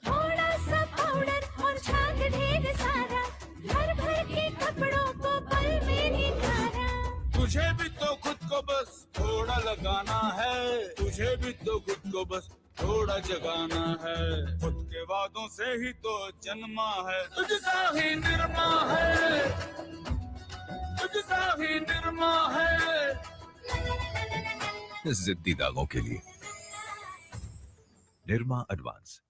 थोड़ा सा पाउडर और झाग ढेर सारा, भर भर के कपड़ों को पल में निखारा। तुझे भी तो खुद को बस थोड़ा लगाना है, तुझे भी तो खुद को बस थोड़ा जगाना है। खुद के वादों से ही तो जन्मा है, तुझसा ही निरमा है, तुझसा ही निरमा है। जिद्दी दागों के लिए Nirma advance.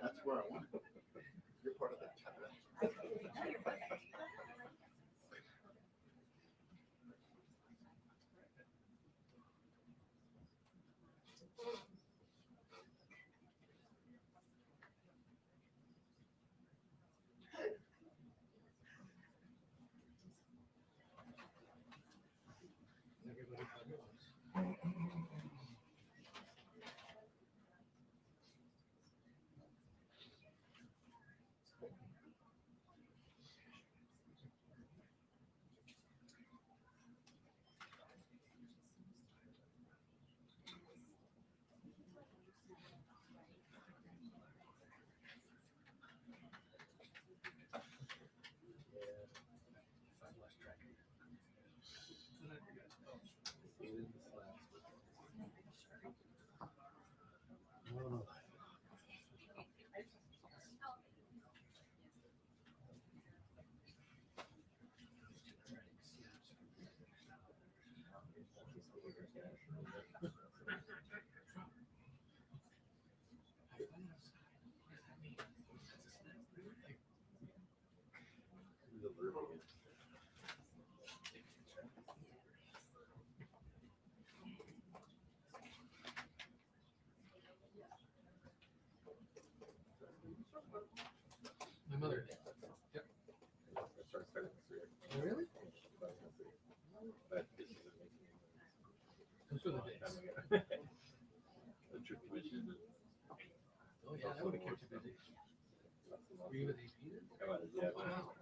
That's where I want to. You're part of the My mother did. Yep. Oh, really? Those were the days. The trip commission. Oh yeah, that would have kept you busy. Were you with AP then? Yeah. Wow.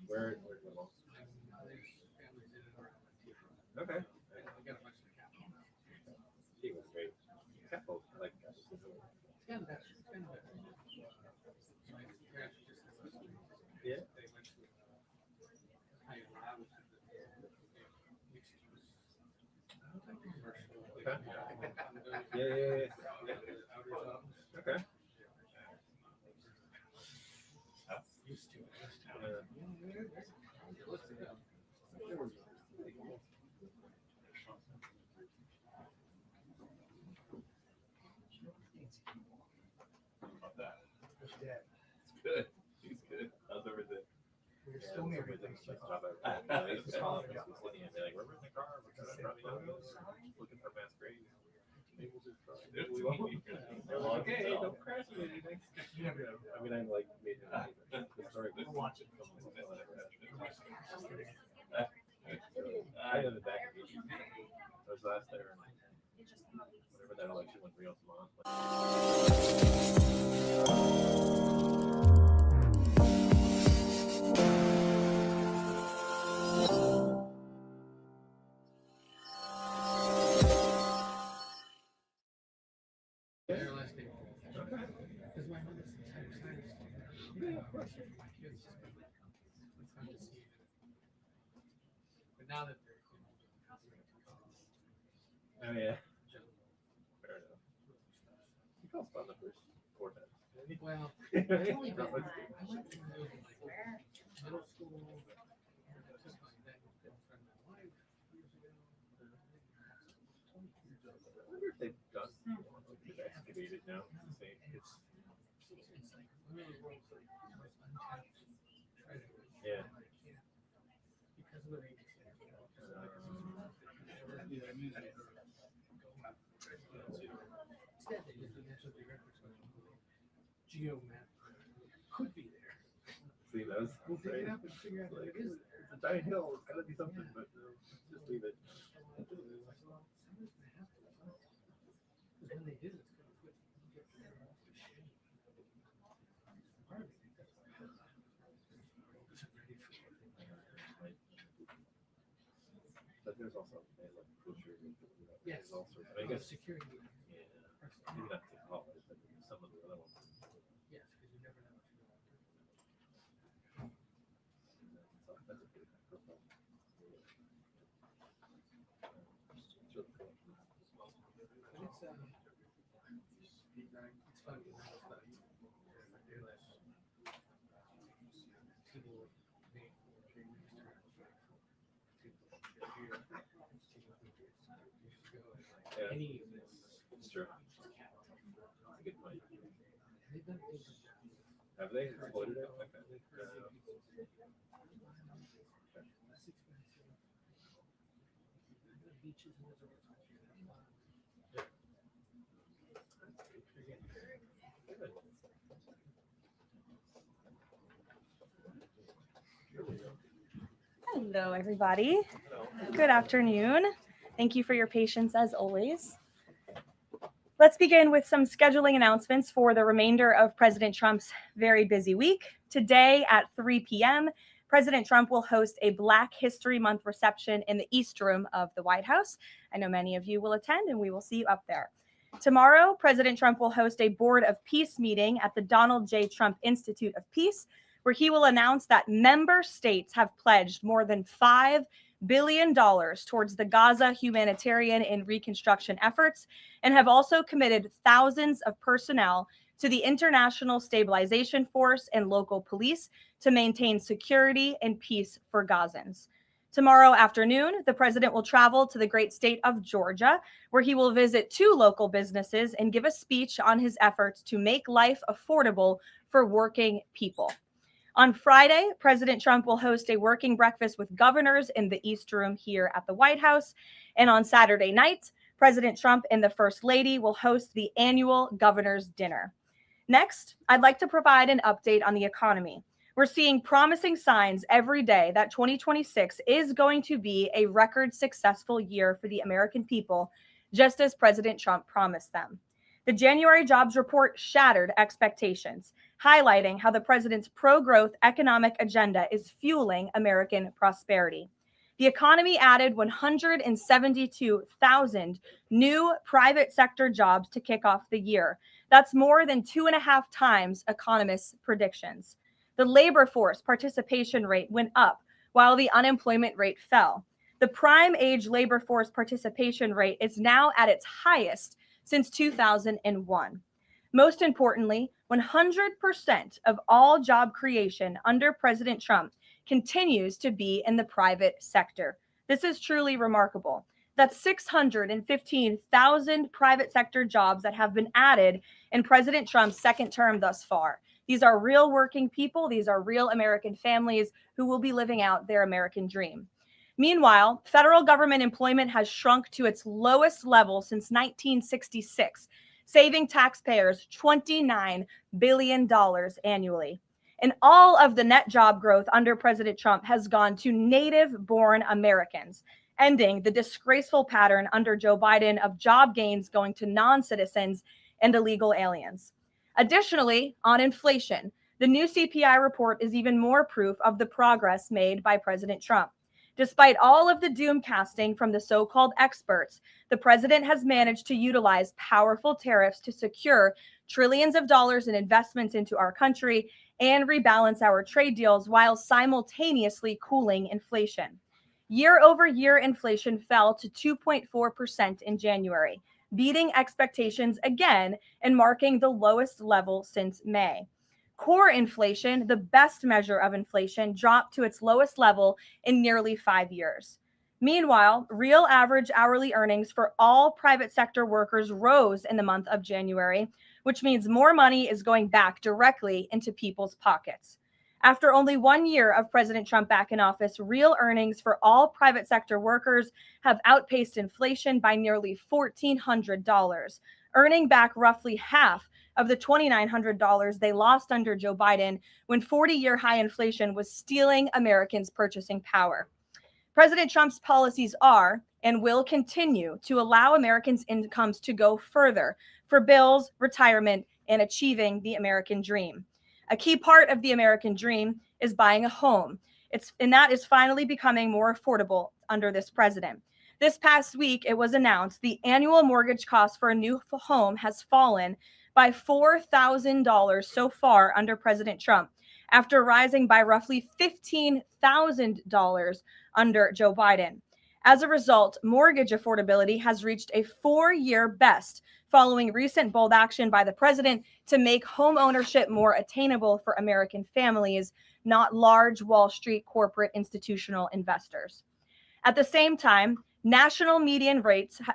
Where's the most? There's families in and around Antigua. Okay. And we got a bunch of the capital now. She was great. Capital, I like that. It's gotten better. It's gotten better. My parents were just in West Virginia. Yeah. They went to higher lab, which is the mixed use commercial. Okay. Condos, Yeah. outer zones. Okay. Used to. Yeah. Let's see that. About that. It's good. He's good. How's everything? We're still married. Everything's just about it. I used to call him, just sitting and be like, "We're in the car. We're trying to drop photos, looking for masquerade." Maybe we'll just try. We won't. Okay, don't crash me. You never know. I mean, I like made it the story, but We'll watch it. I ended back in I was last there, whenever that election went real small. Their last name. Because my mother's entire side is still there. Yeah, of course. For my kids, it's fun to see. But now that they're Oh yeah. Fair enough. He calls fun the first 4 times. well, No, I only it's went good. to those in like middle school. I took my then girlfriend, my wife, years ago. 20 years ago. I wonder if they've done they've excavated now. It's the same. It's like one of the world's like most untapped treasures. Yeah. Because of the range. Instead, they just do National Geographic geomap could be there. See those? We'll dig it up and figure out what it is. It's a giant hill. It's gotta be something, but no, just leave it. Because when they did, it's going to put shame. Part of it, that's why I wasn't ready for it. But there's also like kosher. Yes, There's all sorts. I guess. security. Yeah. Maybe not to all, but some of the other ones. Yes, because you never know what you're going to do. So that's a pretty high profile. It's really cool. And it's fun because I was like, they're like, people make Yeah. any of this. It's true. That's a good point. They've done a good job. Have they exploited it? Okay. Less expensive. The beaches and resorts. Hello, everybody. Good afternoon. Thank you for your patience as always. Let's begin with some scheduling announcements for the remainder of President Trump's very busy week. Today at 3 p.m., President Trump will host a Black History Month reception in the East Room of the White House. I know many of you will attend, and we will see you up there. Tomorrow, President Trump will host a Board of Peace meeting at the Donald J. Trump Institute of Peace, where he will announce that member states have pledged more than $5 billion towards the Gaza humanitarian and reconstruction efforts, and have also committed thousands of personnel to the International Stabilization Force and local police to maintain security and peace for Gazans. Tomorrow afternoon, the president will travel to the great state of Georgia, where he will visit 2 local businesses and give a speech on his efforts to make life affordable for working people. On Friday, President Trump will host a working breakfast with governors in the East Room here at the White House. And on Saturday night, President Trump and the First Lady will host the annual Governor's Dinner. Next, I'd like to provide an update on the economy. We're seeing promising signs every day that 2026 is going to be a record successful year for the American people, just as President Trump promised them. The January jobs report shattered expectations, highlighting how the president's pro-growth economic agenda is fueling American prosperity. The economy added 172,000 new private sector jobs to kick off the year. That's more than 2.5 times economists' predictions. The labor force participation rate went up while the unemployment rate fell. The prime age labor force participation rate is now at its highest since 2001. Most importantly, 100% of all job creation under President Trump continues to be in the private sector. This is truly remarkable. That's 615,000 private sector jobs that have been added in President Trump's second term thus far. These are real working people. These are real American families who will be living out their American dream. Meanwhile, federal government employment has shrunk to its lowest level since 1966, saving taxpayers $29 billion annually. And all of the net job growth under President Trump has gone to native-born Americans, ending the disgraceful pattern under Joe Biden of job gains going to non-citizens and illegal aliens. Additionally, on inflation, the new CPI report is even more proof of the progress made by President Trump. Despite all of the doom casting from the so-called experts, the president has managed to utilize powerful tariffs to secure trillions of dollars in investments into our country and rebalance our trade deals while simultaneously cooling inflation. Year-over-year inflation fell to 2.4% in January, beating expectations again and marking the lowest level since May. Core inflation, the best measure of inflation, dropped to its lowest level in nearly 5 years. Meanwhile, real average hourly earnings for all private sector workers rose in the month of January, which means more money is going back directly into people's pockets. After only 1 year of President Trump back in office, real earnings for all private sector workers have outpaced inflation by nearly $1,400, earning back roughly half of the $2,900 they lost under Joe Biden when 40-year high inflation was stealing Americans' purchasing power. President Trump's policies are and will continue to allow Americans' incomes to go further for bills, retirement, and achieving the American dream. A key part of the American dream is buying a home. And that is finally becoming more affordable under this president. This past week, it was announced the annual mortgage cost for a new home has fallen by $4,000 so far under President Trump, after rising by roughly $15,000 under Joe Biden. As a result, mortgage affordability has reached a 4-year best following recent bold action by the president to make home ownership more attainable for American families, not large Wall Street corporate institutional investors. At the same time, national median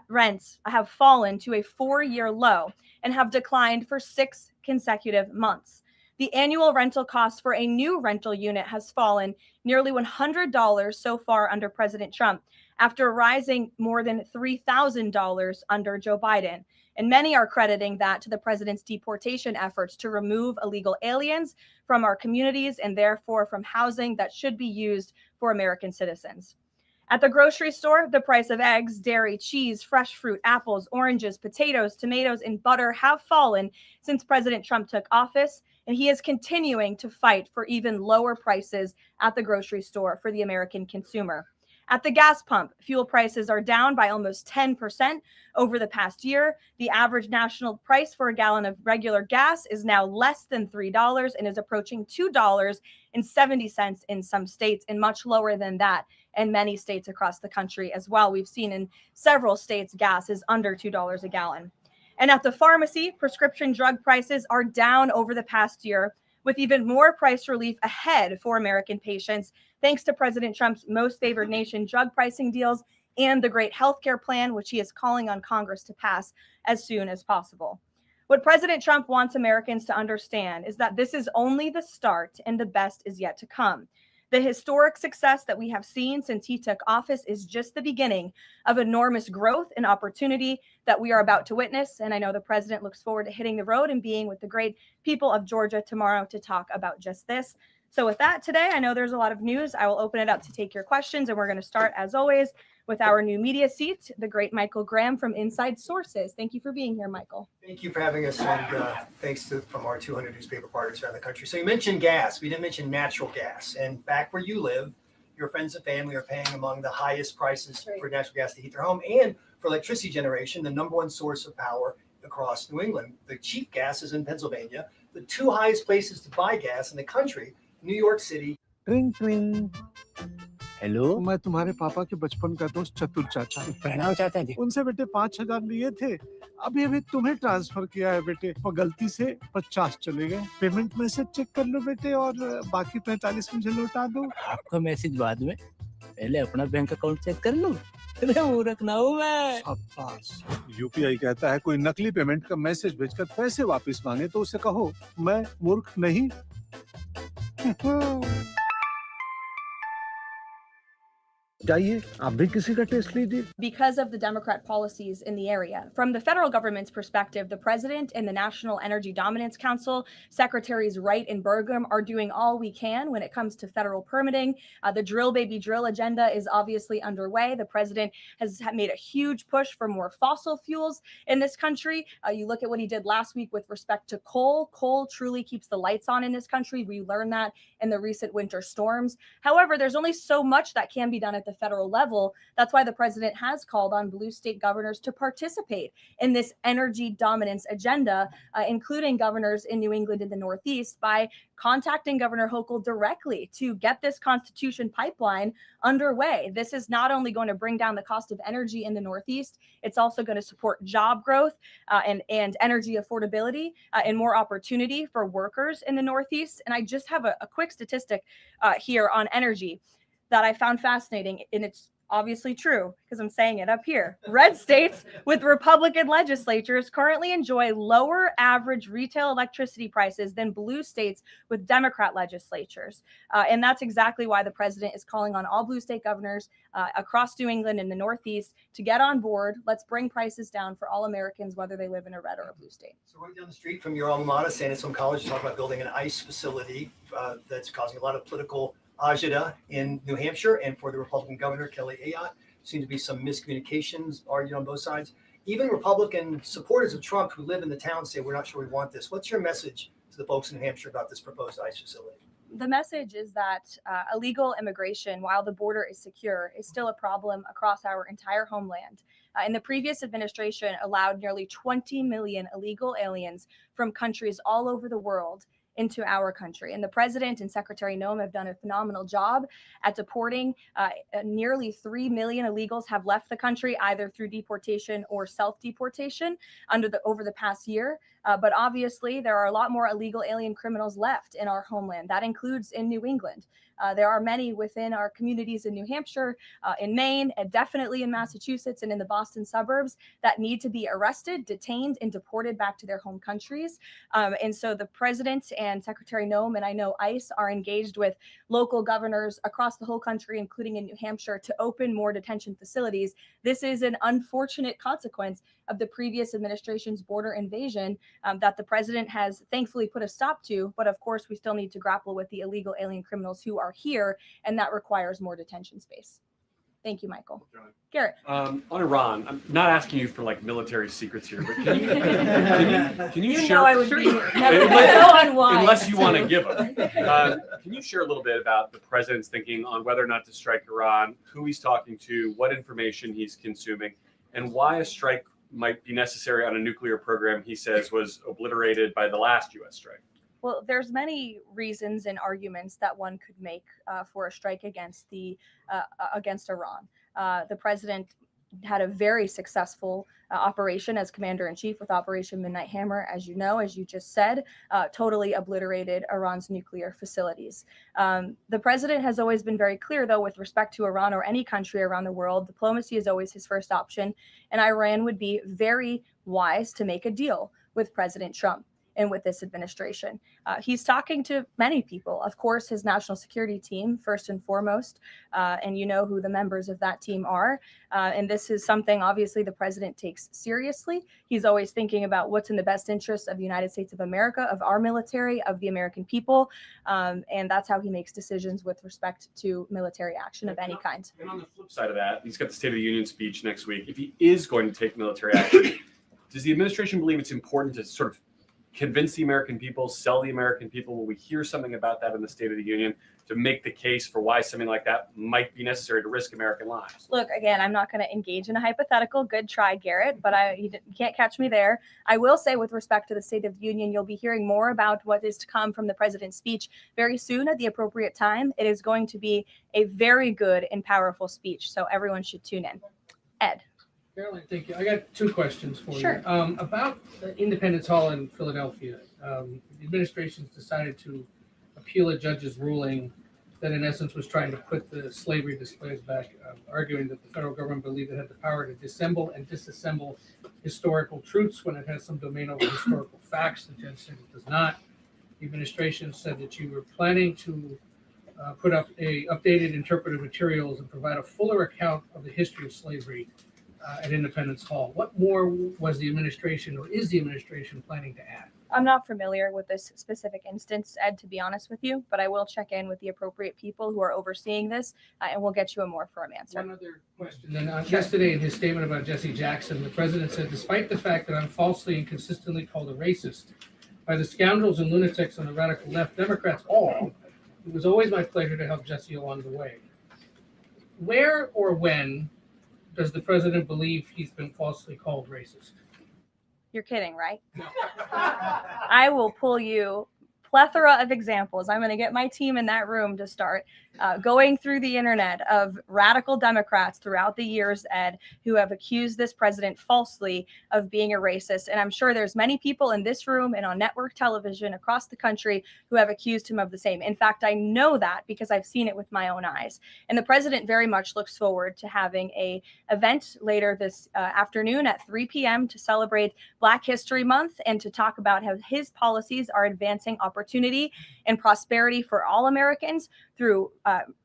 rents have fallen to a 4-year low and have declined for 6 consecutive months. The annual rental cost for a new rental unit has fallen nearly $100 so far under President Trump, after rising more than $3,000 under Joe Biden. And many are crediting that to the president's deportation efforts to remove illegal aliens from our communities and therefore from housing that should be used for American citizens. At the grocery store, the price of eggs, dairy, cheese, fresh fruit, apples, oranges, potatoes, tomatoes, and butter have fallen since President Trump took office, and he is continuing to fight for even lower prices at the grocery store for the American consumer. At the gas pump, fuel prices are down by almost 10% over the past year. The average national price for a gallon of regular gas is now less than $3 and is approaching $2.70 in some states, and much lower than that in many states across the country as well. We've seen in several states gas is under $2 a gallon. And at the pharmacy, prescription drug prices are down over the past year, with even more price relief ahead for American patients thanks to President Trump's most favored nation drug pricing deals and the great healthcare plan, which he is calling on Congress to pass as soon as possible. What President Trump wants Americans to understand is that this is only the start and the best is yet to come. The historic success that we have seen since he took office is just the beginning of enormous growth and opportunity that we are about to witness. And I know the president looks forward to hitting the road and being with the great people of Georgia tomorrow to talk about just this. So with that today, I know there's a lot of news. I will open it up to take your questions, and we're going to start, as always, with our new media seat, the great Michael Graham from Inside Sources. Thank you for being here, Michael. Thank you for having us, and thanks from our 200 newspaper partners around the country. So you mentioned gas. We didn't mention natural gas. And back where you live, your friends and family are paying among the highest prices for natural gas to heat their home and for electricity generation, the number one source of power across New England. The cheap gas is in Pennsylvania. The two highest places to buy gas in the country, New York City. ट्विंग ट्विंग hello मैं तुम्हारे पापा के बचपन का दोस्त चतुर चाचा। प्रणाम चाचा जी। उनसे बेटे 5,000 लिए थे, अभी अभी तुम्हें ट्रांसफर किया है बेटे, और गलती से 50 चले गए। पेमेंट मैसेज चेक कर लो बेटे, और बाकी 45 मुझे लौटा दो। आपका मैसेज बाद में, पहले अपना बैंक अकाउंट चेक कर लो। अरे मूर्ख ना हूँ मैं। शाबाश। यूपीआई कहता है कोई नकली पेमेंट का मैसेज भेजकर पैसे वापस मांगे तो उसे कहो मैं मूर्ख नहीं। जाइए आप भी किसी का टेस्ट लीजिए। Because of the Democrat policies in the area. From the federal government's perspective, the president and the National Energy Dominance Council, Secretaries Wright and Burgum, are doing all we can when it comes to federal permitting. The drill baby drill agenda is obviously underway. The president has made a huge push for more fossil fuels in this country. You look at what he did last week with respect to coal. Coal truly keeps the lights on in this country. We learned that in the recent winter storms. However, there's only so much that can be done at the federal level. That's why the president has called on blue state governors to participate in this energy dominance agenda, including governors in New England and the Northeast, by contacting Governor Hochul directly to get this Constitution pipeline underway. This is not only going to bring down the cost of energy in the Northeast, it's also going to support job growth and energy affordability and more opportunity for workers in the Northeast. And I just have a quick statistic here on energy that I found fascinating, and it's obviously true because I'm saying it up here. Red states with Republican legislatures currently enjoy lower average retail electricity prices than blue states with Democrat legislatures. And that's exactly why the president is calling on all blue state governors across New England and the Northeast to get on board. Let's bring prices down for all Americans, whether they live in a red or a blue state. So right down the street from your alma mater, San Anselm College, is talking about building an ICE facility that's causing a lot of political agita in New Hampshire, and for the Republican governor, Kelly Ayotte. Seems to be some miscommunications argued on both sides. Even Republican supporters of Trump who live in the town say, we're not sure we want this. What's your message to the folks in New Hampshire about this proposed ICE facility? The message is that illegal immigration, while the border is secure, is still a problem across our entire homeland. And the previous administration allowed nearly 20 million illegal aliens from countries all over the world into our country. And the president and Secretary Noem have done a phenomenal job at deporting. Nearly 3 million illegals have left the country either through deportation or self-deportation over the past year. But obviously, there are a lot more illegal alien criminals left in our homeland. That includes in New England. There are many within our communities in New Hampshire, in Maine, and definitely in Massachusetts and in the Boston suburbs that need to be arrested, detained, and deported back to their home countries. And so the president and Secretary Noem, and I know ICE, are engaged with local governors across the whole country, including in New Hampshire, to open more detention facilities. This is an unfortunate consequence of the previous administration's border invasion that the president has thankfully put a stop to. But of course, we still need to grapple with the illegal alien criminals who are here, and that requires more detention space. Thank you, Michael. Garrett. On Iran, I'm not asking you for like military secrets here, but can you You share? know I would be so unwise. Unless you want to give them. Can you share a little bit about the president's thinking on whether or not to strike Iran, who he's talking to, what information he's consuming, and why a strike might be necessary on a nuclear program he says was obliterated by the last U.S. strike? Well, there's many reasons and arguments that one could make for a strike against Iran. The president had a very successful operation as commander-in-chief with Operation Midnight Hammer, as you know, as you just said, totally obliterated Iran's nuclear facilities. The president has always been very clear, though, with respect to Iran or any country around the world, diplomacy is always his first option, and Iran would be very wise to make a deal with President Trump and with this administration. He's talking to many people, of course, his national security team, first and foremost, and you know who the members of that team are. And this is something, obviously, the president takes seriously. He's always thinking about what's in the best interest of the United States of America, of our military, of the American people. And that's how he makes decisions with respect to military action of any kind. And on the flip side of that, he's got the State of the Union speech next week. If he is going to take military action, does the administration believe it's important to sort of convince the American people, sell the American people? Will we hear something about that in the State of the Union to make the case for why something like that might be necessary to risk American lives? Look, again, I'm not going to engage in a hypothetical. Good try, Garrett, but you can't catch me there. I will say, with respect to the State of the Union, you'll be hearing more about what is to come from the president's speech very soon at the appropriate time. It is going to be a very good and powerful speech, so everyone should tune in. Ed. Caroline, thank you. I got two questions for Sure. you. About Independence Hall in Philadelphia, the administration's decided to appeal a judge's ruling that, in essence, was trying to put the slavery displays back, arguing that the federal government believed it had the power to disassemble and disassemble historical truths when it has some domain over historical facts. The judge said it does not. The administration said that you were planning to put up updated interpretive materials and provide a fuller account of the history of slavery at Independence Hall. What more was the administration, or is the administration, planning to add? I'm not familiar with this specific instance, Ed, to be honest with you, but I will check in with the appropriate people who are overseeing this, and we'll get you a more firm answer. One other question. Then yesterday, in his statement about Jesse Jackson, the president said, despite the fact that I'm falsely and consistently called a racist by the scoundrels and lunatics on the radical left, Democrats all, it was always my pleasure to help Jesse along the way. Where or when does the president believe he's been falsely called racist? You're kidding, right? No. I will pull you plethora of examples. I'm going to get my team in that room to start going through the internet of radical Democrats throughout the years, Ed, who have accused this president falsely of being a racist. And I'm sure there's many people in this room and on network television across the country who have accused him of the same. In fact, I know that because I've seen it with my own eyes. And the president very much looks forward to having an event later this afternoon at 3 p.m. to celebrate Black History Month and to talk about how his policies are advancing opportunity and prosperity for all Americans through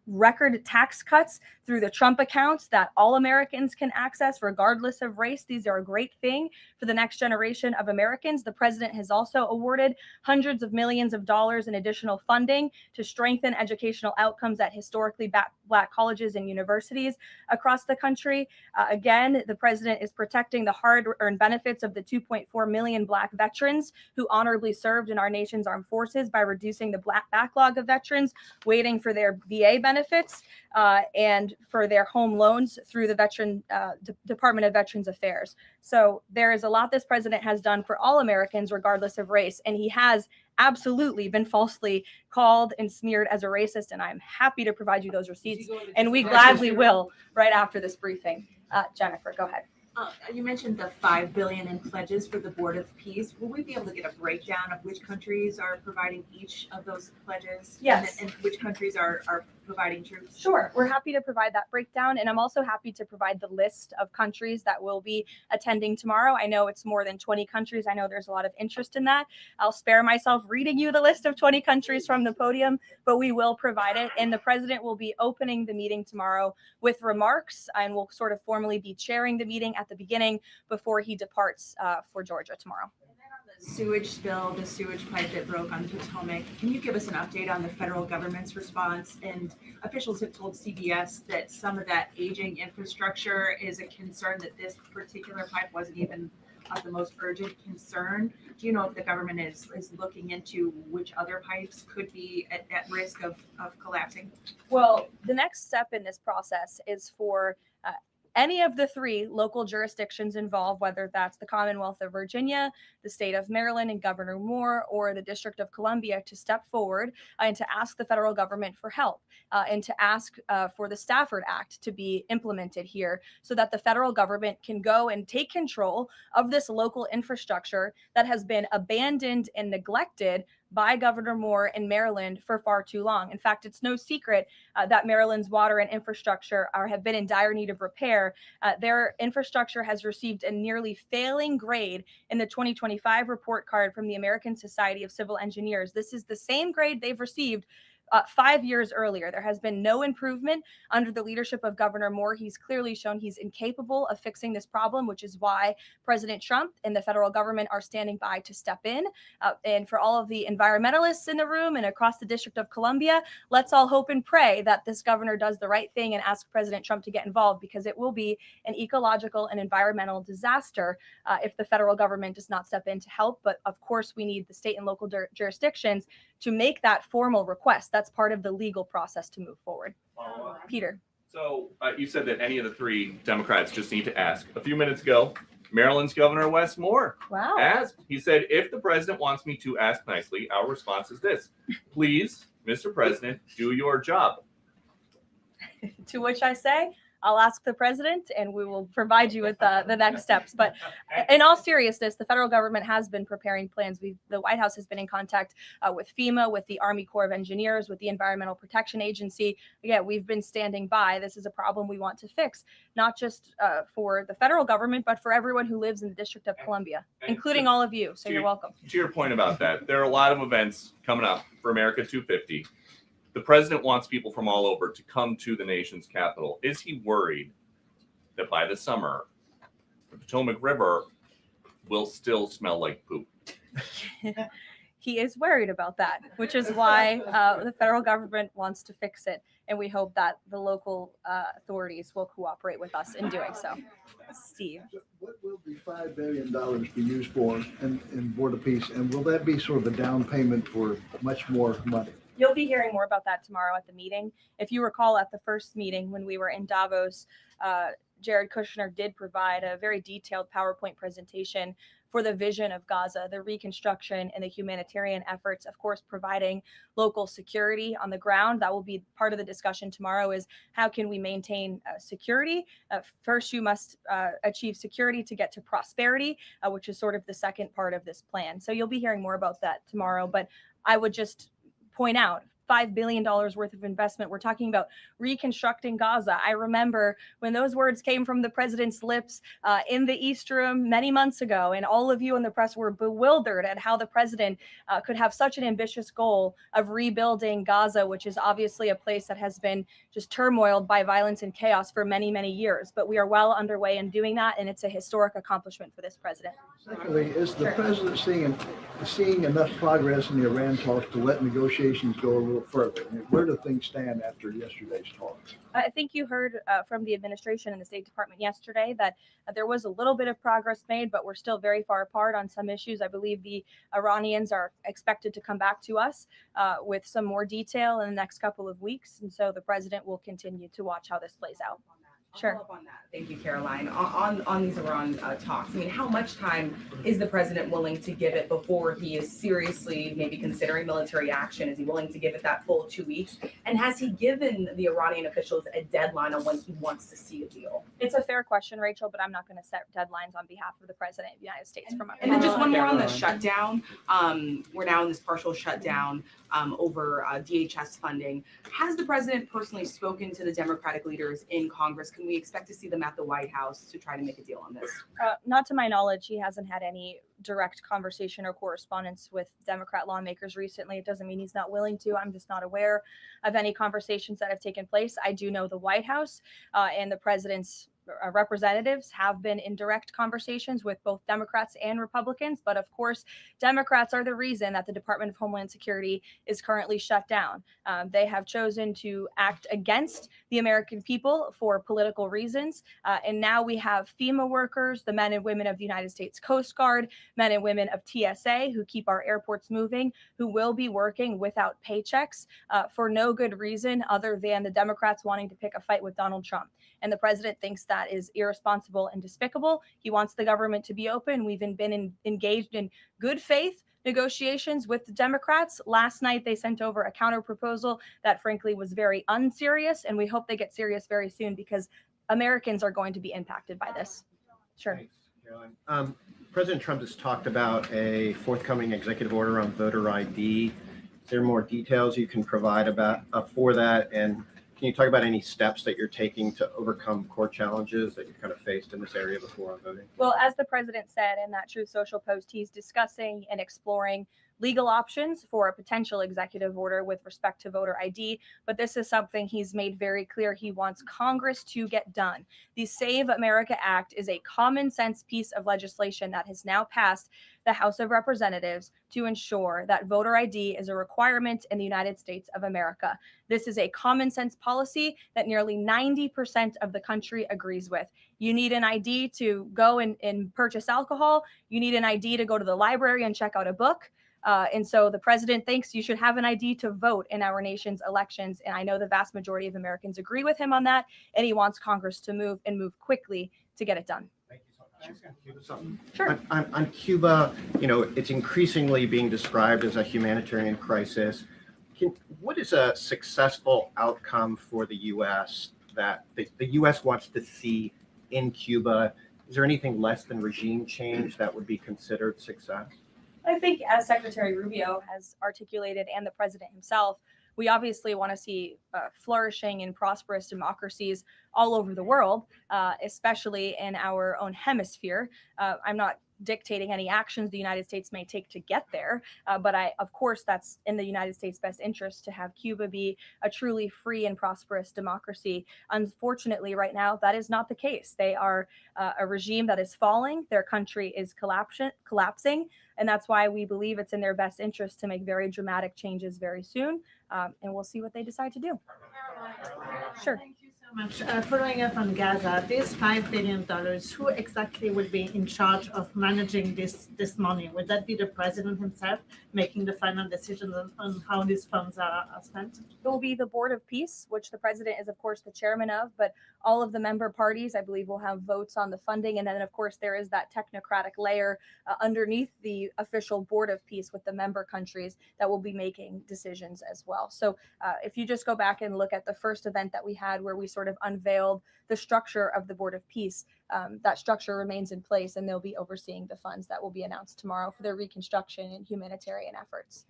record tax cuts, through the Trump accounts that all Americans can access regardless of race. These are a great thing for the next generation of Americans. The president has also awarded hundreds of millions of dollars in additional funding to strengthen educational outcomes at historically Black colleges and universities across the country. Again, the president is protecting the hard-earned benefits of the 2.4 million Black veterans who honorably served in our nation's armed forces by reducing the backlog of veterans waiting for their VA benefits and for their home loans through the Department of Veterans Affairs. So there is a lot this president has done for all Americans, regardless of race, and he has absolutely been falsely called and smeared as a racist, and I'm happy to provide you those receipts, and we gladly will right after this briefing. Jennifer, go ahead. You mentioned the $5 billion in pledges for the Board of Peace. Will we be able to get a breakdown of which countries are providing each of those pledges? Yes. And which countries are providing troops? Sure. We're happy to provide that breakdown. And I'm also happy to provide the list of countries that will be attending tomorrow. I know it's more than 20 countries. I know there's a lot of interest in that. I'll spare myself reading you the list of 20 countries from the podium, but we will provide it. And the president will be opening the meeting tomorrow with remarks, and will sort of formally be chairing the meeting at the beginning before he departs for Georgia tomorrow. Sewage spill, the sewage pipe that broke on Potomac. Can you give us an update on the federal government's response? And officials have told CBS that some of that aging infrastructure is a concern, that this particular pipe wasn't even of the most urgent concern. Do you know if the government is looking into which other pipes could be at risk of collapsing? Well, the next step in this process is for any of the three local jurisdictions involved, whether that's the Commonwealth of Virginia, the state of Maryland and Governor Moore, or the District of Columbia, to step forward and to ask the federal government for help and to ask for the Stafford Act to be implemented here so that the federal government can go and take control of this local infrastructure that has been abandoned and neglected by Governor Moore in Maryland for far too long. In fact, it's no secret that Maryland's water and infrastructure have been in dire need of repair. Their infrastructure has received a nearly failing grade in the 2025 report card from the American Society of Civil Engineers. This is the same grade they've received 5 years earlier. There has been no improvement under the leadership of Governor Moore. He's clearly shown he's incapable of fixing this problem, which is why President Trump and the federal government are standing by to step in. And for all of the environmentalists in the room and across the District of Columbia, let's all hope and pray that this governor does the right thing and ask President Trump to get involved, because it will be an ecological and environmental disaster if the federal government does not step in to help. But of course, we need the state and local jurisdictions to make that formal request. That's part of the legal process to move forward. Peter. So you said that any of the three Democrats just need to ask. A few minutes ago, Maryland's Governor Wes Moore asked. He said, if the president wants me to ask nicely, our response is this: please, Mr. President, do your job. To which I say, I'll ask the president and we will provide you with the next steps. But in all seriousness, the federal government has been preparing plans. The White House has been in contact with FEMA, with the Army Corps of Engineers, with the Environmental Protection Agency. Again, we've been standing by. This is a problem we want to fix, not just for the federal government, but for everyone who lives in the District of Columbia, including all of you. So you're welcome. To your point about that, there are a lot of events coming up for America 250. The president wants people from all over to come to the nation's capital. Is he worried that by the summer, the Potomac River will still smell like poop? He is worried about that, which is why the federal government wants to fix it. And we hope that the local authorities will cooperate with us in doing so. Steve. What will the $5 billion be used for in Board of Peace? And will that be sort of a down payment for much more money? You'll be hearing more about that tomorrow at the meeting. If you recall, at the first meeting when we were in Davos, Jared Kushner did provide a very detailed PowerPoint presentation for the vision of Gaza, the reconstruction and the humanitarian efforts, of course, providing local security on the ground. That will be part of the discussion tomorrow, is how can we maintain security? First, you must achieve security to get to prosperity, which is sort of the second part of this plan. So you'll be hearing more about that tomorrow. But I would just point out $5 billion worth of investment. We're talking about reconstructing Gaza. I remember when those words came from the president's lips in the East Room many months ago, and all of you in the press were bewildered at how the president could have such an ambitious goal of rebuilding Gaza, which is obviously a place that has been just turmoiled by violence and chaos for many, many years. But we are well underway in doing that, and it's a historic accomplishment for this president. Secondly, is the president seeing enough progress in the Iran talks to let negotiations go a little further? I mean, where do things stand after yesterday's talks? I think you heard from the administration and the State Department yesterday that there was a little bit of progress made, but we're still very far apart on some issues. I believe the Iranians are expected to come back to us with some more detail in the next couple of weeks. And so the president will continue to watch how this plays out. Sure. Follow up on that. Thank you, Caroline. On these Iran talks, I mean, how much time is the president willing to give it before he is seriously maybe considering military action? Is he willing to give it that full 2 weeks? And has he given the Iranian officials a deadline on when he wants to see a deal? It's a fair question, Rachel, but I'm not going to set deadlines on behalf of the president of the United States. And then just one more on the shutdown. We're now in this partial shutdown over DHS funding. Has the president personally spoken to the Democratic leaders in Congress? Can we expect to see them at the White House to try to make a deal on this? Not to my knowledge, he hasn't had any direct conversation or correspondence with Democrat lawmakers recently. It doesn't mean he's not willing to. I'm just not aware of any conversations that have taken place. I do know the White House and the president's representatives have been in direct conversations with both Democrats and Republicans. But of course, Democrats are the reason that the Department of Homeland Security is currently shut down. They have chosen to act against the American people for political reasons. And now we have FEMA workers, the men and women of the United States Coast Guard, men and women of TSA who keep our airports moving, who will be working without paychecks for no good reason other than the Democrats wanting to pick a fight with Donald Trump. And the president thinks that is irresponsible and despicable. He wants the government to be open. We've been engaged in good faith negotiations with the Democrats. Last night, they sent over a counter proposal that frankly was very unserious, and we hope they get serious very soon because Americans are going to be impacted by this. Sure. Thanks, Caroline. President Trump has talked about a forthcoming executive order on voter ID. Is there more details you can provide about for that? And can you talk about any steps that you're taking to overcome core challenges that you've kind of faced in this area before on voting? Well, as the president said in that Truth Social post, he's discussing and exploring legal options for a potential executive order with respect to voter ID. But this is something he's made very clear he wants Congress to get done. The Save America Act is a common sense piece of legislation that has now passed the House of Representatives to ensure that voter ID is a requirement in the United States of America. This is a common sense policy that nearly 90% of the country agrees with. You need an ID to go and purchase alcohol. You need an ID to go to the library and check out a book. And so the president thinks you should have an ID to vote in our nation's elections. And I know the vast majority of Americans agree with him on that. And he wants Congress to move quickly to get it done. Sure. On Cuba, it's increasingly being described as a humanitarian crisis. What is a successful outcome for the U.S. that the U.S. wants to see in Cuba? Is there anything less than regime change that would be considered success? I think, as Secretary Rubio has articulated and the president himself, we obviously want to see flourishing and prosperous democracies all over the world, especially in our own hemisphere. I'm not dictating any actions the United States may take to get there, but of course, that's in the United States' best interest to have Cuba be a truly free and prosperous democracy. Unfortunately, right now, that is not the case. They are a regime that is falling. Their country is collapsing. And that's why we believe it's in their best interest to make very dramatic changes very soon. And we'll see what they decide to do. Sure. Thank you so much. Following up on Gaza, this $5 billion, who exactly will be in charge of managing this money? Would that be the president himself making the final decisions on how these funds are spent? It will be the Board of Peace, which the president is, of course, the chairman of, but all of the member parties, I believe, will have votes on the funding. And then, of course, there is that technocratic layer underneath the official Board of Peace with the member countries that will be making decisions as well. So if you just go back and look at the first event that we had where we sort of unveiled the structure of the Board of Peace, that structure remains in place and they'll be overseeing the funds that will be announced tomorrow for their reconstruction and humanitarian efforts.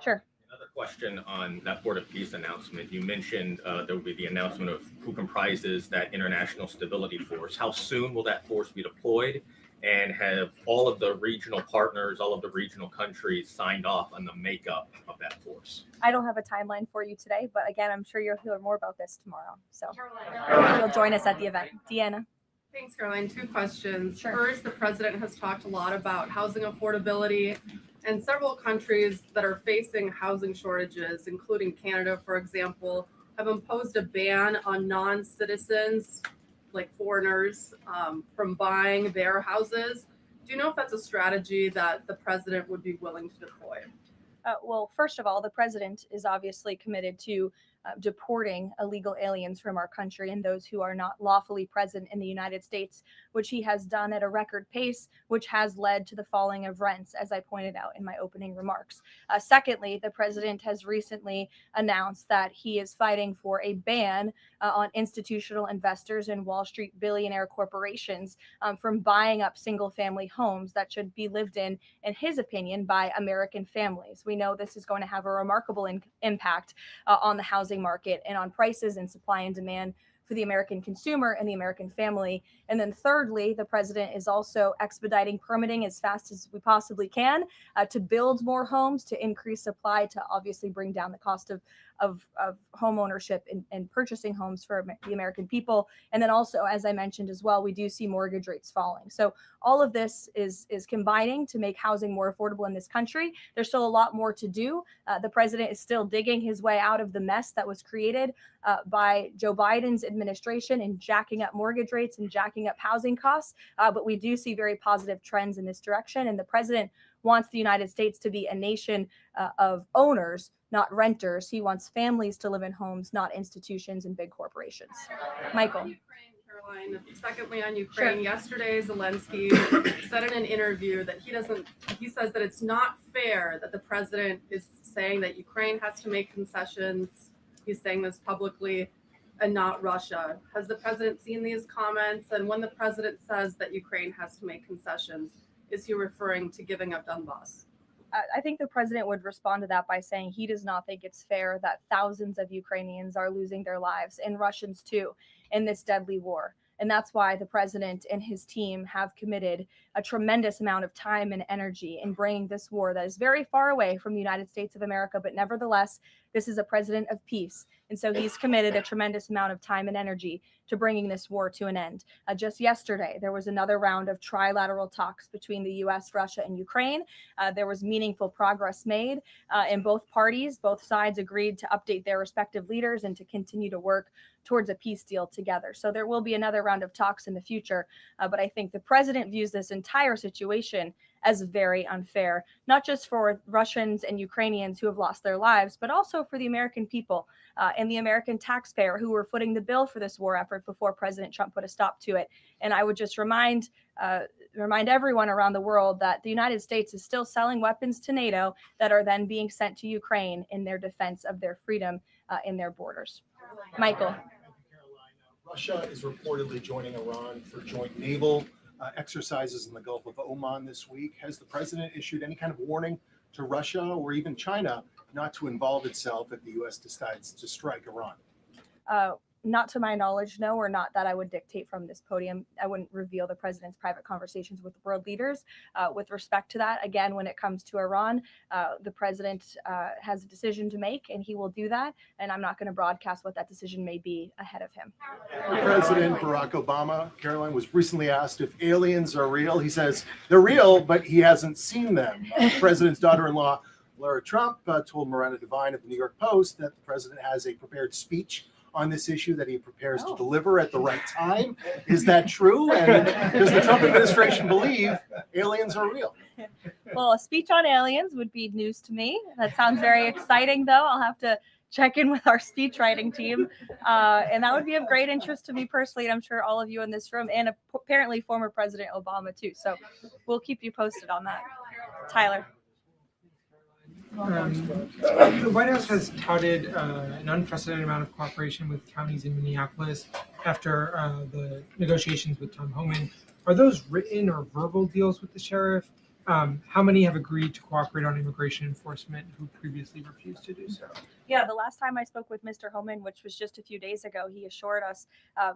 Sure. Another question on that Board of Peace announcement. You mentioned there will be the announcement of who comprises that International Stability Force. How soon will that force be deployed? And have all of the regional partners, all of the regional countries signed off on the makeup of that force? I don't have a timeline for you today, but again, I'm sure you'll hear more about this tomorrow. So you'll join us at the event. Deanna. Thanks, Caroline. Two questions. Sure. First, the president has talked a lot about housing affordability, and several countries that are facing housing shortages, including Canada, for example, have imposed a ban on non-citizens, like foreigners, from buying their houses. Do you know if that's a strategy that the president would be willing to deploy? Well, first of all, the president is obviously committed to deporting illegal aliens from our country and those who are not lawfully present in the United States, which he has done at a record pace, which has led to the falling of rents, as I pointed out in my opening remarks. Secondly, the president has recently announced that he is fighting for a ban on institutional investors and Wall Street billionaire corporations from buying up single-family homes that should be lived in his opinion, by American families. We know this is going to have a remarkable impact on the housing market and on prices and supply and demand for the American consumer and the American family. And then thirdly, the president is also expediting permitting as fast as we possibly can to build more homes, to increase supply, to obviously bring down the cost of home ownership and purchasing homes for the American people. And then also, as I mentioned as well, we do see mortgage rates falling. So all of this is combining to make housing more affordable in this country. There's still a lot more to do. The president is still digging his way out of the mess that was created by Joe Biden's administration in jacking up mortgage rates and jacking up housing costs. But we do see very positive trends in this direction. And the president wants the United States to be a nation of owners, not renters. He wants families to live in homes, not institutions and big corporations. Michael. Secondly, on Ukraine, yesterday Zelensky said in an interview that he says that it's not fair that the president is saying that Ukraine has to make concessions. He's saying this publicly and not Russia. Has the president seen these comments? And when the president says that Ukraine has to make concessions, is he referring to giving up Donbass? I think the president would respond to that by saying he does not think it's fair that thousands of Ukrainians are losing their lives, and Russians too, in this deadly war. And that's why the president and his team have committed a tremendous amount of time and energy in bringing this war that is very far away from the United States of America, but nevertheless, this is a president of peace. And so he's committed a tremendous amount of time and energy to bringing this war to an end. Just yesterday, there was another round of trilateral talks between the U.S., Russia, and Ukraine. There was meaningful progress made in both parties. Both sides agreed to update their respective leaders and to continue to work towards a peace deal together. So there will be another round of talks in the future. But I think the president views this entire situation as very unfair, not just for Russians and Ukrainians who have lost their lives, but also for the American people and the American taxpayer who were footing the bill for this war effort before President Trump put a stop to it. And I would just remind everyone around the world that the United States is still selling weapons to NATO that are then being sent to Ukraine in their defense of their freedom in their borders. Michael. Russia is reportedly joining Iran for joint naval exercises in the Gulf of Oman this week. Has the president issued any kind of warning to Russia or even China not to involve itself if the U.S. decides to strike Iran? Not to my knowledge, no, or not that I would dictate from this podium. I wouldn't reveal the president's private conversations with world leaders. With respect to that, again, when it comes to Iran, the president has a decision to make, and he will do that. And I'm not going to broadcast what that decision may be ahead of him. President Barack Obama, Caroline, was recently asked if aliens are real. He says they're real, but he hasn't seen them. The president's daughter-in-law, Lara Trump, told Miranda Devine of the New York Post that the president has a prepared speech on this issue that he prepares to deliver at the right time. Is that true? And does the Trump administration believe aliens are real? Well, a speech on aliens would be news to me. That sounds very exciting, though. I'll have to check in with our speech writing team. And that would be of great interest to me personally, and I'm sure all of you in this room, and apparently former President Obama, too. So we'll keep you posted on that. Tyler. The White House has touted an unprecedented amount of cooperation with counties in Minneapolis after the negotiations with Tom Homan. Are those written or verbal deals with the sheriff? How many have agreed to cooperate on immigration enforcement who previously refused to do so? Yeah, the last time I spoke with Mr. Homan, which was just a few days ago, he assured us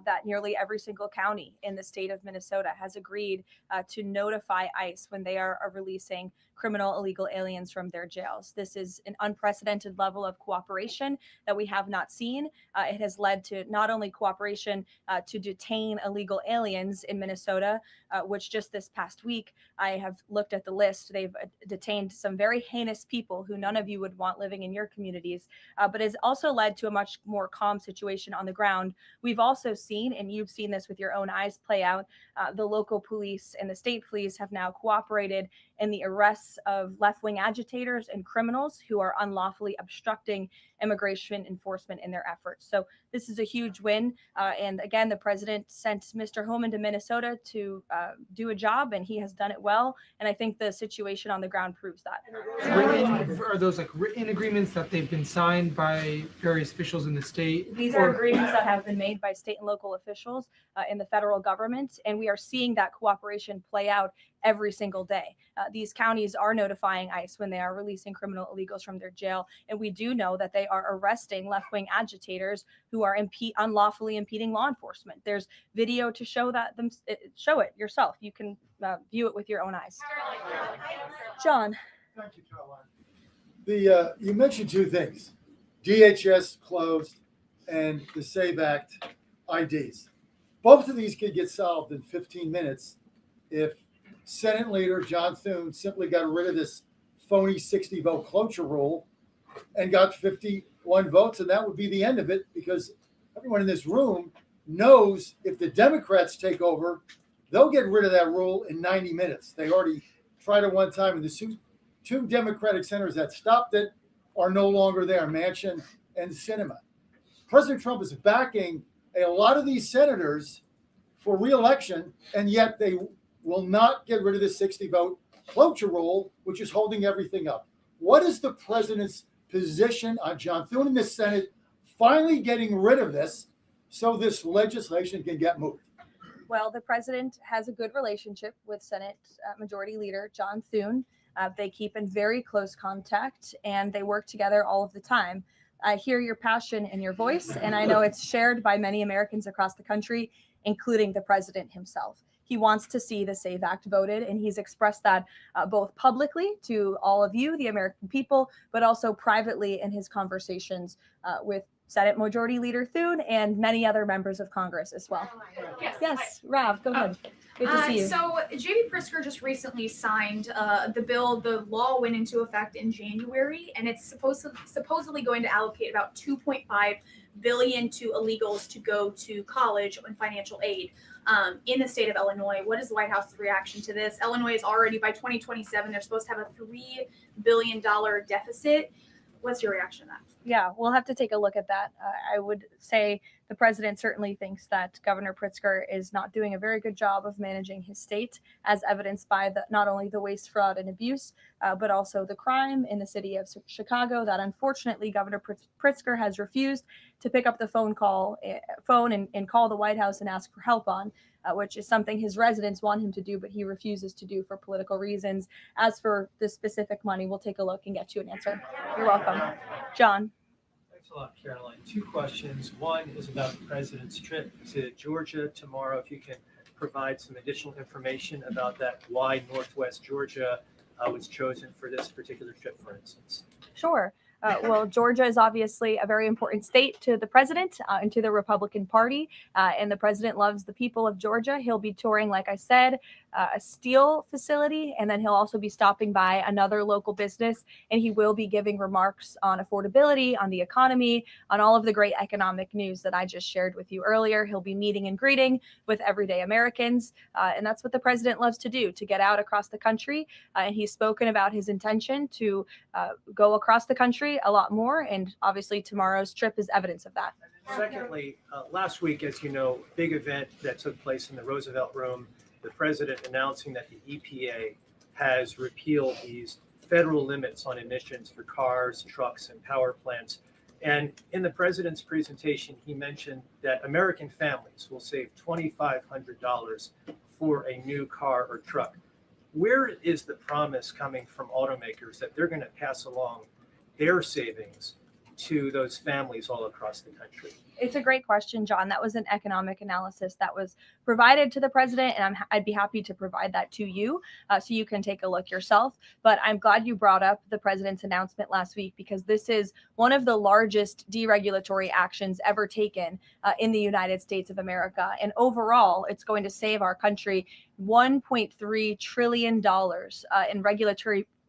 that nearly every single county in the state of Minnesota has agreed to notify ICE when they are releasing criminal illegal aliens from their jails. This is an unprecedented level of cooperation that we have not seen. It has led to not only cooperation to detain illegal aliens in Minnesota, which just this past week, I have looked at the list. They've detained some very heinous people who none of you would want living in your communities. But has also led to a much more calm situation on the ground. We've also seen, and you've seen this with your own eyes play out, the local police and the state police have now cooperated in the arrests of left-wing agitators and criminals who are unlawfully obstructing immigration enforcement in their efforts. So this is a huge win. And again, the president sent Mr. Homan to Minnesota to do a job, and he has done it well. And I think the situation on the ground proves that. Are those like written agreements that they've been signed by various officials in the state? These are agreements that have been made by state and local officials in the federal government, and we are seeing that cooperation play out every single day. These counties are notifying ICE when they are releasing criminal illegals from their jail, and we do know that they are arresting left-wing agitators who are unlawfully impeding law enforcement. There's video to show that. Show it yourself. You can view it with your own eyes. John. Thank you, Caroline. You mentioned two things: DHS closed and the SAVE Act IDs. Both of these could get solved in 15 minutes if Senate Leader John Thune simply got rid of this phony 60-vote cloture rule and got 51 votes, and that would be the end of it, because everyone in this room knows if the Democrats take over, they'll get rid of that rule in 90 minutes. They already tried it one time, and the two Democratic senators that stopped it are no longer there, Manchin and Sinema. President Trump is backing a lot of these senators for reelection, and yet they will not get rid of the 60 vote cloture rule, which is holding everything up. What is the president's position on John Thune in the Senate finally getting rid of this so this legislation can get moved? Well, the president has a good relationship with Senate Majority Leader John Thune. They keep in very close contact and they work together all of the time. I hear your passion in your voice, and I know it's shared by many Americans across the country, including the president himself. He wants to see the SAVE Act voted, and he's expressed that both publicly to all of you, the American people, but also privately in his conversations with Senate Majority Leader Thune and many other members of Congress as well. Yes, Rav, go ahead. Good to see you. So J.B. Pritzker just recently signed the bill. The law went into effect in January, and it's supposedly going to allocate about $2.5 billion to illegals to go to college and financial aid in the state of Illinois. What is the White House's reaction to this? Illinois is already, by 2027, they're supposed to have a $3 billion deficit. What's your reaction to that? Yeah, we'll have to take a look at that. I would say the president certainly thinks that Governor Pritzker is not doing a very good job of managing his state, as evidenced by not only the waste, fraud, and abuse, but also the crime in the city of Chicago that unfortunately Governor Pritzker has refused to pick up the phone and call the White House and ask for help on, which is something his residents want him to do, but he refuses to do for political reasons. As for the specific money, we'll take a look and get you an answer. You're welcome. John. Thanks a lot, Caroline. Two questions. One is about the president's trip to Georgia tomorrow. If you can provide some additional information about that, why Northwest Georgia was chosen for this particular trip, for instance. Sure. Well, Georgia is obviously a very important state to the president and to the Republican Party, and the president loves the people of Georgia. He'll be touring, like I said, a steel facility, and then he'll also be stopping by another local business, and he will be giving remarks on affordability, on the economy, on all of the great economic news that I just shared with you earlier. He'll be meeting and greeting with everyday Americans, and that's what the president loves to do, to get out across the country, and he's spoken about his intention to go across the country a lot more, and obviously tomorrow's trip is evidence of that. Secondly, last week, as you know, big event that took place in the Roosevelt Room, the president announcing that the EPA has repealed these federal limits on emissions for cars, trucks, and power plants. And in the president's presentation, he mentioned that American families will save $2,500 for a new car or truck. Where is the promise coming from automakers that they're going to pass along their savings to those families all across the country? It's a great question, John. That was an economic analysis that was provided to the president, and I'd be happy to provide that to you so you can take a look yourself. But I'm glad you brought up the president's announcement last week, because this is one of the largest deregulatory actions ever taken in the United States of America. And overall, it's going to save our country $1.3 trillion in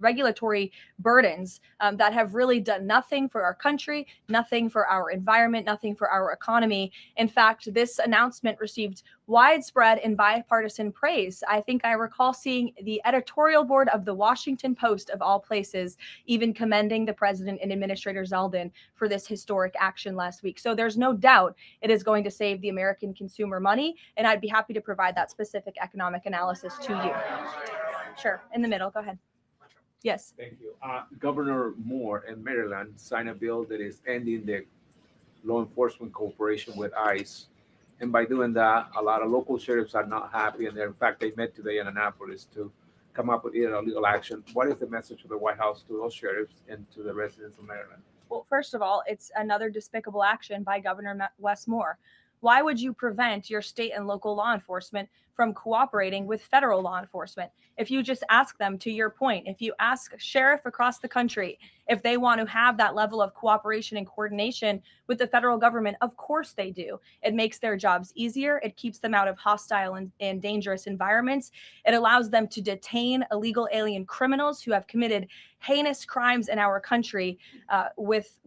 regulatory burdens that have really done nothing for our country, nothing for our environment, nothing for our economy. In fact, this announcement received widespread and bipartisan praise. I think I recall seeing the editorial board of the Washington Post, of all places, even commending the president and Administrator Zeldin for this historic action last week. So there's no doubt it is going to save the American consumer money, and I'd be happy to provide that specific economic analysis to you. Sure, in the middle, go ahead. Yes. Thank you. Governor Moore in Maryland signed a bill that is ending the law enforcement cooperation with ICE. And by doing that, a lot of local sheriffs are not happy. And in fact, they met today in Annapolis to come up with either a legal action. What is the message of the White House to those sheriffs and to the residents of Maryland? Well, first of all, it's another despicable action by Governor Wes Moore. Why would you prevent your state and local law enforcement from cooperating with federal law enforcement? If you just ask them, to your point, if you ask a sheriff across the country if they want to have that level of cooperation and coordination with the federal government, of course they do. It makes their jobs easier. It keeps them out of hostile and dangerous environments. It allows them to detain illegal alien criminals who have committed heinous crimes in our country with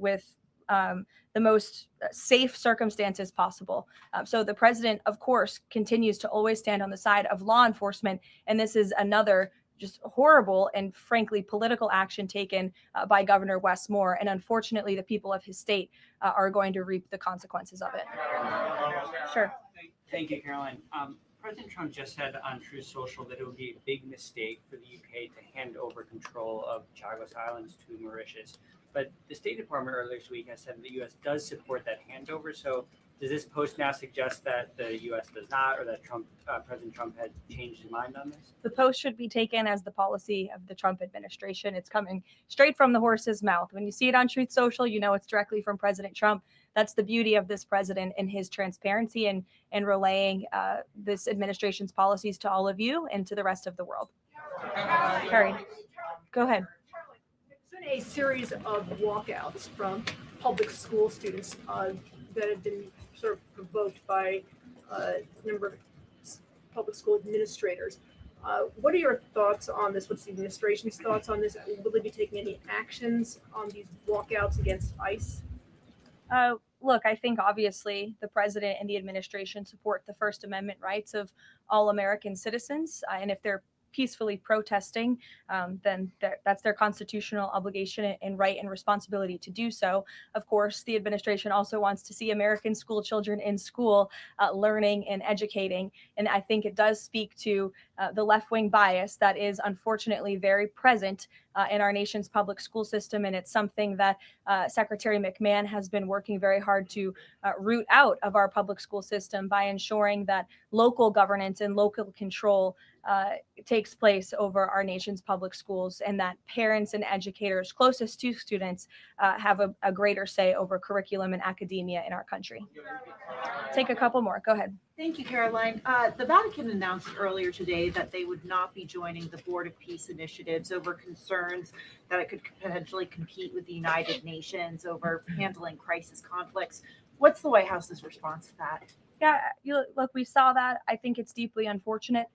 the most safe circumstances possible. So the president, of course, continues to always stand on the side of law enforcement. And this is another just horrible and frankly political action taken by Governor Wes Moore. And unfortunately, the people of his state are going to reap the consequences of it. Sure. Thank you, Caroline. President Trump just said on Truth Social that it would be a big mistake for the UK to hand over control of Chagos Islands to Mauritius. But the State Department earlier this week has said the U.S. does support that handover. So does this post now suggest that the U.S. does not, or that President Trump had changed his mind on this? The post should be taken as the policy of the Trump administration. It's coming straight from the horse's mouth. When you see it on Truth Social, you know it's directly from President Trump. That's the beauty of this president and his transparency and relaying this administration's policies to all of you and to the rest of the world. Carrie, go ahead. There's been a series of walkouts from public school students that have been sort of provoked by a number of public school administrators. What are your thoughts on this? What's the administration's thoughts on this? Will they be taking any actions on these walkouts against ICE? Look, I think obviously the president and the administration support the First Amendment rights of all American citizens. And if they're peacefully protesting, then that's their constitutional obligation and right and responsibility to do so. Of course, the administration also wants to see American school children in school learning and educating. And I think it does speak to the left-wing bias that is unfortunately very present in our nation's public school system. And it's something that Secretary McMahon has been working very hard to root out of our public school system by ensuring that local governance and local control takes place over our nation's public schools, and that parents and educators closest to students have a greater say over curriculum and academia in our country. Take a couple more. Go ahead. Thank you, Caroline. The Vatican announced earlier today that they would not be joining the Board of Peace initiatives over concerns that it could potentially compete with the United Nations over handling crisis conflicts. What's the White House's response to that? Yeah, look, we saw that. I think it's deeply unfortunate.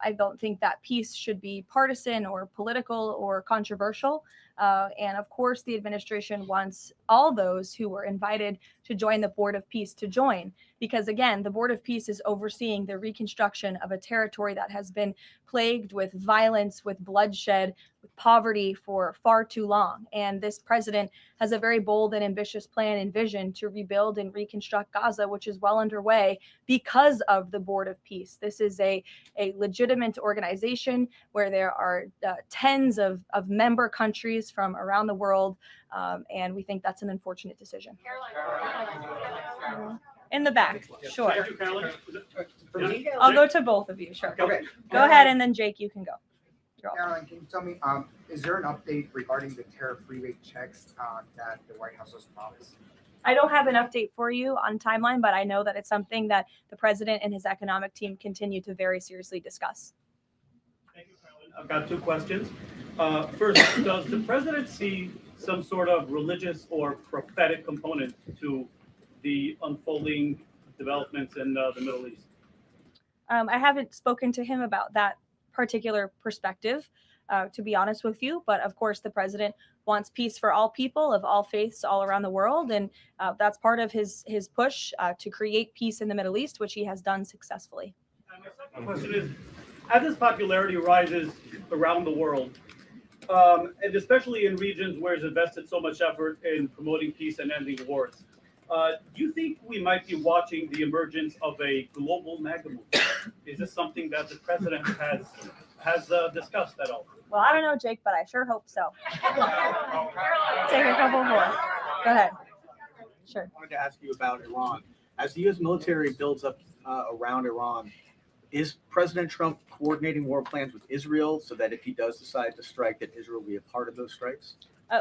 I don't think that peace should be partisan or political or controversial. And of course, the administration wants all those who were invited to join the Board of Peace to join, because again, the Board of Peace is overseeing the reconstruction of a territory that has been plagued with violence, with bloodshed, with poverty for far too long. And this president has a very bold and ambitious plan and vision to rebuild and reconstruct Gaza, which is well underway because of the Board of Peace. This is a legitimate organization where there are tens of member countries from around the world, and we think that's an unfortunate decision. In the back, sure. I'll go to both of you, sure. Okay. Go ahead, and then Jake, you can go. Caroline, can you tell me, is there an update regarding the tariff rebate checks that the White House has promised? I don't have an update for you on timeline, but I know that it's something that the president and his economic team continue to very seriously discuss. I've got two questions. First, does the president see some sort of religious or prophetic component to the unfolding developments in the Middle East? I haven't spoken to him about that particular perspective, to be honest with you. But of course, the president wants peace for all people of all faiths all around the world. And that's part of his push to create peace in the Middle East, which he has done successfully. And my second question is, as his popularity rises around the world, and especially in regions where he's invested so much effort in promoting peace and ending wars, do you think we might be watching the emergence of a global MAGA movement? Is this something that the president has discussed at all? Well, I don't know, Jake, but I sure hope so. Take a couple more. Go ahead. Sure. I wanted to ask you about Iran. As the U.S. military builds up around Iran, is President Trump coordinating war plans with Israel so that if he does decide to strike, that Israel will be a part of those strikes?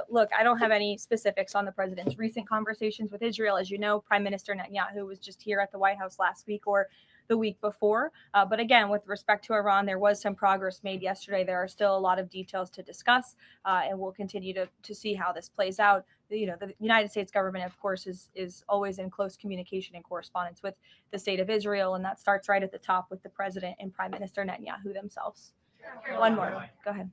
Look, I don't have any specifics on the president's recent conversations with Israel. As you know, Prime Minister Netanyahu was just here at the White House last week or the week before. But again, with respect to Iran, there was some progress made yesterday. There are still a lot of details to discuss, and we'll continue to see how this plays out. The United States government, of course, is always in close communication and correspondence with the state of Israel, and that starts right at the top with the president and Prime Minister Netanyahu themselves. One more. Go ahead.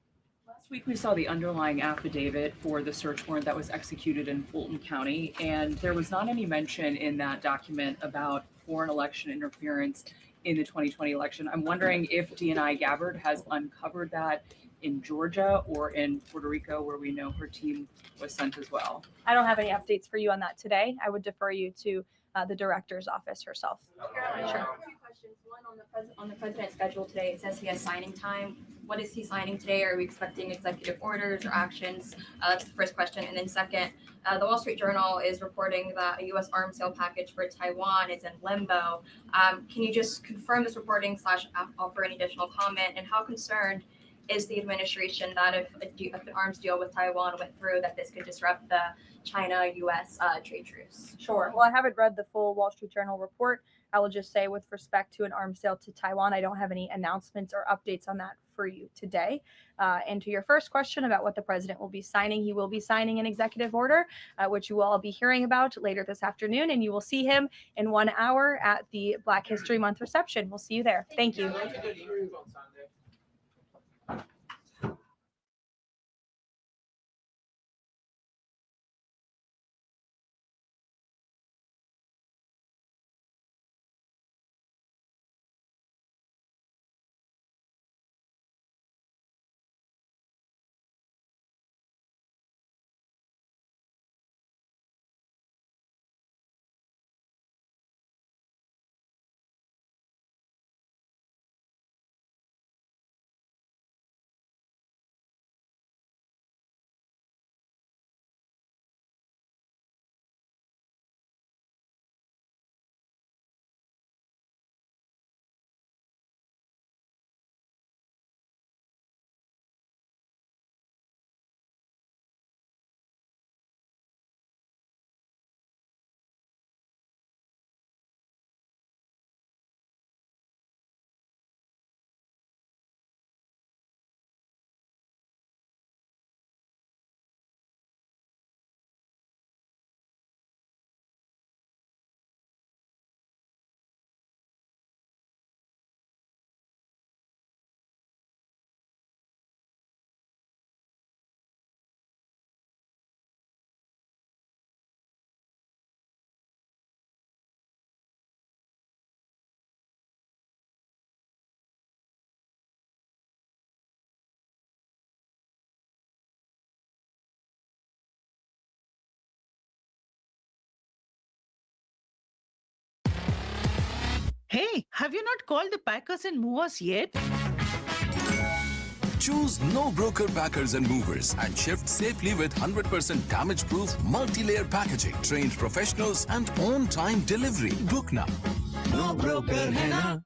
Last week, we saw the underlying affidavit for the search warrant that was executed in Fulton County, and there was not any mention in that document about foreign election interference in the 2020 election. I'm wondering if DNI Gabbard has uncovered that in Georgia or in Puerto Rico, where we know her team was sent as well. I don't have any updates for you on that today. I would defer you to the director's office herself. Caroline, Sure. two questions. One on the president's schedule today. It says he has signing time. What is he signing today? Are we expecting executive orders or actions? That's the first question. And then second, the Wall Street Journal is reporting that a U.S. arms sale package for Taiwan is in limbo. Can you just confirm this reporting / offer any additional comment? And how concerned is the administration that if an arms deal with Taiwan went through, that this could disrupt the China-U.S. Trade truce? Sure. Well, I haven't read the full Wall Street Journal report. I will just say, with respect to an arms sale to Taiwan, I don't have any announcements or updates on that for you today. And to your first question about what the president will be signing, he will be signing an executive order, which you will all be hearing about later this afternoon. And you will see him in 1 hour at the Black History Month reception. We'll see you there. Thank you. Hey, have you not called the packers and movers yet? Choose no broker packers and movers and shift safely with 100% damage-proof multi-layer packaging, trained professionals and on-time delivery. Book now. No broker hai na.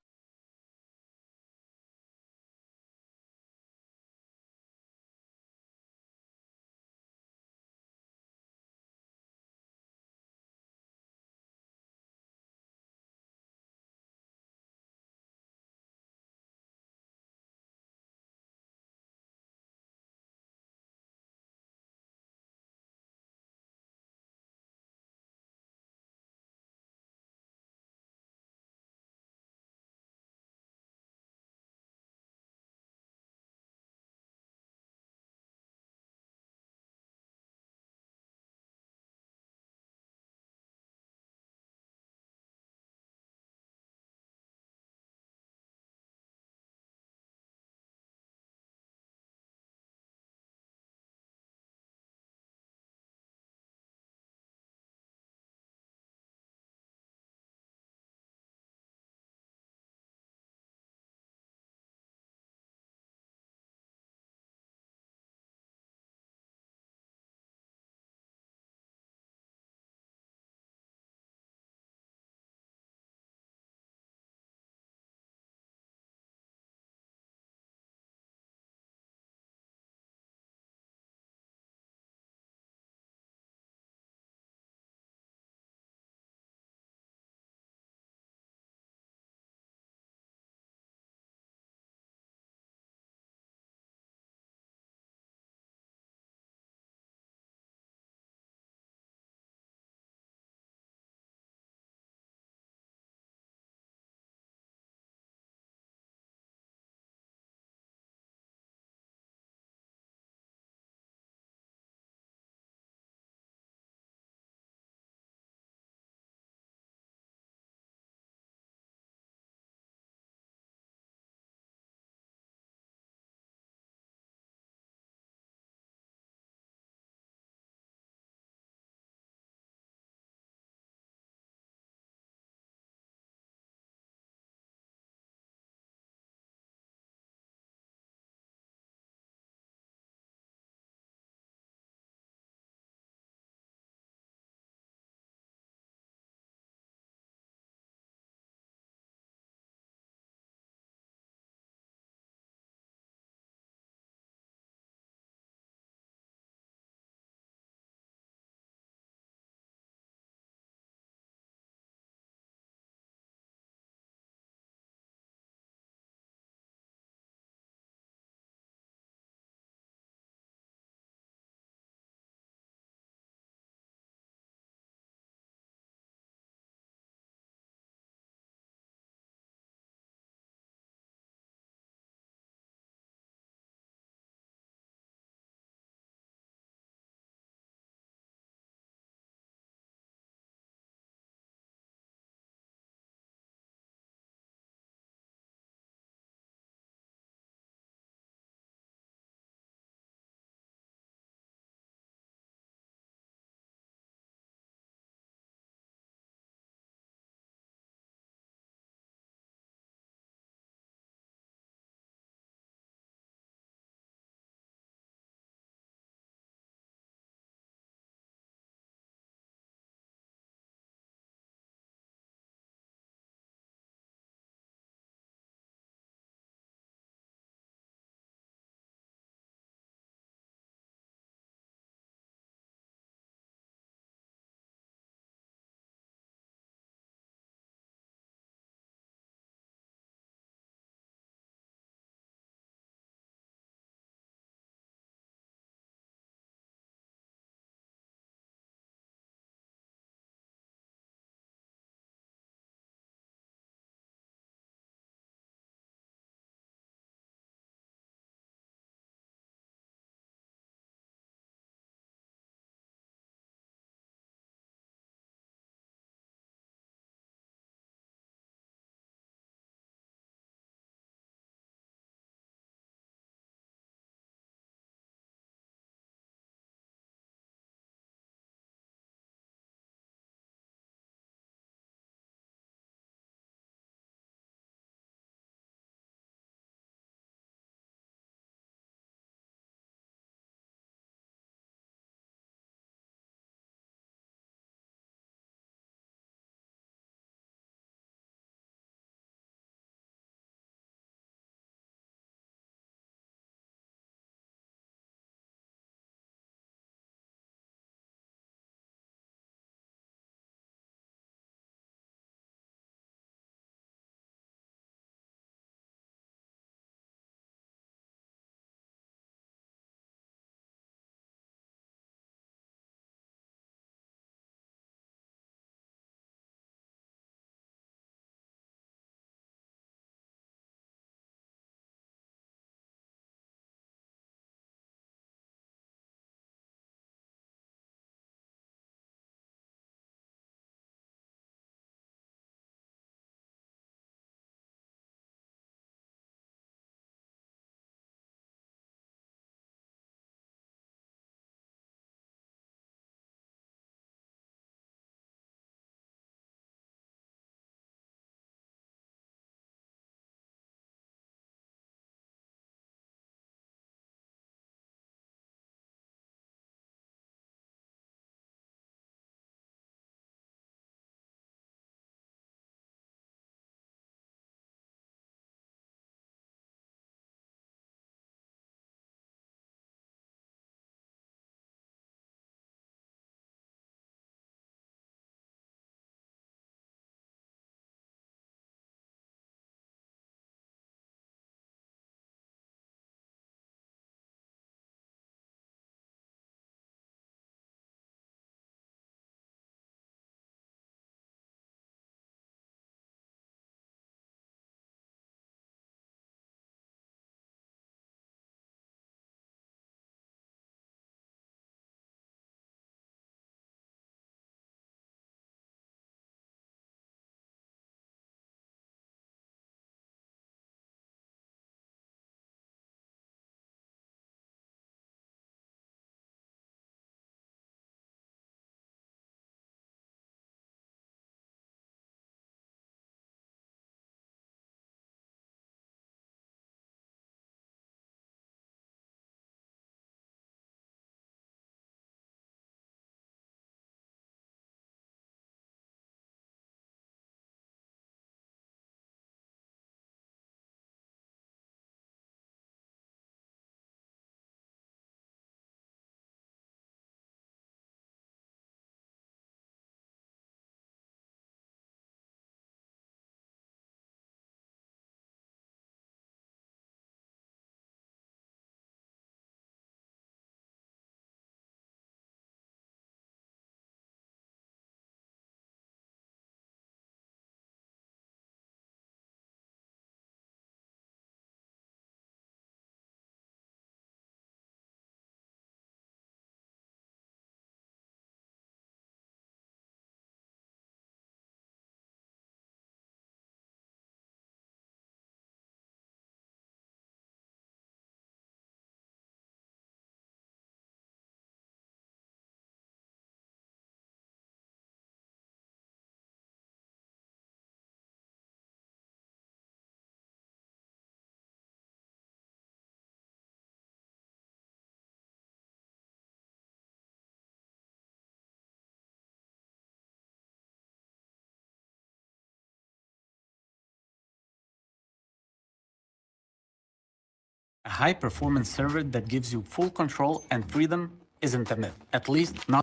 A high-performance server that gives you full control and freedom isn't a myth, at least not